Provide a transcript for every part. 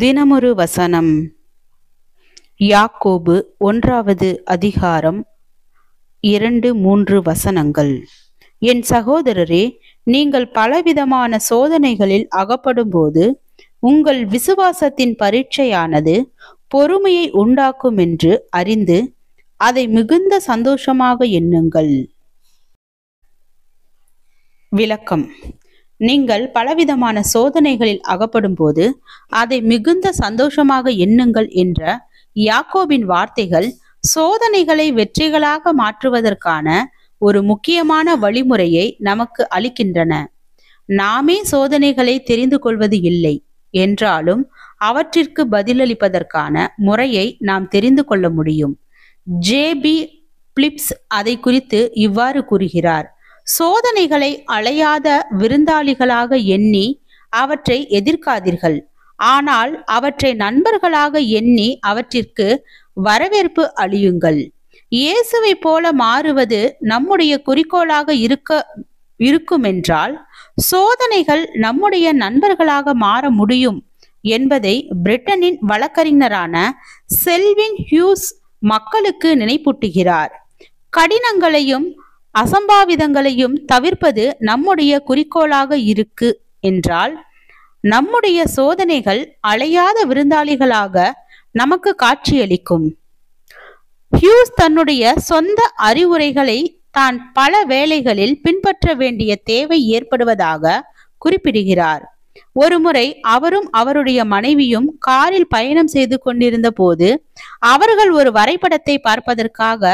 தினமொரு வசனம். யாக்கோபு 1வது அதிகாரம் 2-3 வசனங்கள். என் சகோதரரே, நீங்கள் பலவிதமான சோதனைகளில் அகப்படும்போது உங்கள் விசுவாசத்தின் பரீட்சையானது பொறுமையை உண்டாக்கும் என்று அறிந்து அதை மிகுந்த சந்தோஷமாக எண்ணுங்கள். விளக்கம். நீங்கள் பலவிதமான சோதனைகளில் அகப்படும் போது அதை மிகுந்த சந்தோஷமாக எண்ணுங்கள் என்ற யாக்கோபின் வார்த்தைகள் சோதனைகளை வெற்றிகளாக மாற்றுவதற்கான ஒரு முக்கியமான வழிமுறையை நமக்கு அளிக்கின்றன. நாமே சோதனைகளை தெரிந்து கொள்வது இல்லை என்றாலும் அவற்றிற்கு பதிலளிப்பதற்கான முறையை நாம் தெரிந்து கொள்ள முடியும். ஜே.பி. பிலிப்ஸ் அதை குறித்து இவ்வாறு கூறுகிறார்: சோதனைகளை அலையாத விருந்தாளிகளாக எண்ணி அவற்றை எதிர்க்காதீர்கள், ஆனால் அவற்றை நண்பர்களாக எண்ணி அவற்றிற்கு வரவேற்பு அளியுங்கள். இயேசுவை போல மாறுவது நம்முடைய குறிக்கோளாக இருக்குமென்றால் சோதனைகள் நம்முடைய நண்பர்களாக மாற முடியும் என்பதை பிரிட்டனின் வழக்கறிஞரான செல்வின் ஹியூஸ் மக்களுக்கு நினைப்பூட்டுகிறார். கடினங்களையும் அசம்பாவிதங்களையும் தவிர்ப்பது நம்முடைய குறிக்கோளாக இருக்கு என்றால் நம்முடைய சோதனைகள் அலையாத விருந்தாளிகளாக நமக்கு காட்சியளிக்கும். ஹியூஸ் தன்னுடைய சொந்த அறிவுரைகளை தான் பல வேளைகளில் பின்பற்ற வேண்டிய தேவை ஏற்படுவதாக குறிப்பிடுகிறார். ஒருமுறை அவரும் அவருடைய மனைவியும் காரில் பயணம் செய்து கொண்டிருந்த போது அவர்கள் ஒரு வரைபடத்தை பார்ப்பதற்காக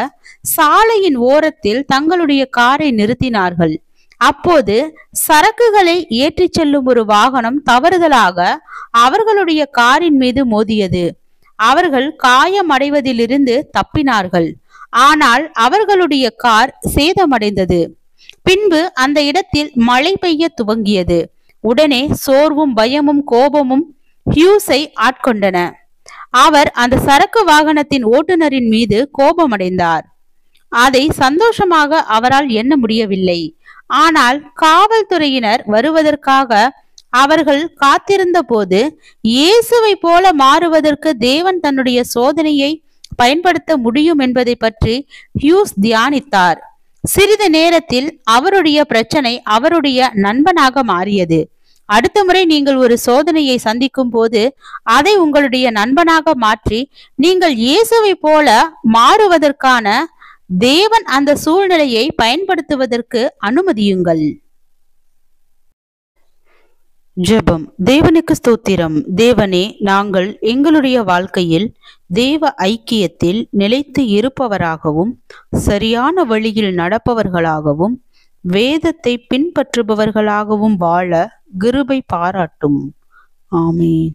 சாலையின் ஓரத்தில் தங்களுடைய காரை நிறுத்தினார்கள். அப்போது சரக்குகளை ஏற்றி செல்லும் ஒரு வாகனம் தவறுதலாக அவர்களுடைய காரின் மீது மோதியது. அவர்கள் காயமடைவதிலிருந்து தப்பினார்கள், ஆனால் அவர்களுடைய கார் சேதமடைந்தது. பின்பு அந்த இடத்தில் மழை பெய்ய துவங்கியது. உடனே சோர்வும் பயமும் கோபமும் ஹியூஸை ஆட்கொண்டன. அவர் அந்த சரக்கு வாகனத்தின் ஓட்டுநரின் மீது கோபமடைந்தார். அதை சந்தோஷமாக அவரால் எண்ண முடியவில்லை. ஆனால் காவல்துறையினர் வருவதற்காக அவர்கள் காத்திருந்த போது இயேசுவை போல மாறுவதற்கு தேவன் தன்னுடைய சோதனையை பயன்படுத்த முடியும் என்பதை பற்றி ஹியூஸ் தியானித்தார். சிறிது நேரத்தில் அவருடைய பிரச்சனை அவருடைய நண்பனாக மாறியது. அடுத்த முறை நீங்கள் ஒரு சோதனையை சந்திக்கும் போது அதை உங்களுடைய நண்பனாக மாற்றி நீங்கள் இயேசுவை போல மாறுவதற்கான தேவன் அந்த சூழ்நிலையை பயன்படுத்துவதற்கு அனுமதியுங்கள். ஜெபம். தேவனுக்கு ஸ்தோத்திரம். தேவனே, நாங்கள் எங்களுடைய வாழ்க்கையில் தேவ ஐக்கியத்தில் நிலைத்து இருப்பவராகவும் சரியான வழியில் நடப்பவர்களாகவும் வேதத்தை பின்பற்றுபவர்களாகவும் வாழ கிருபை பாராட்டும். ஆமென்.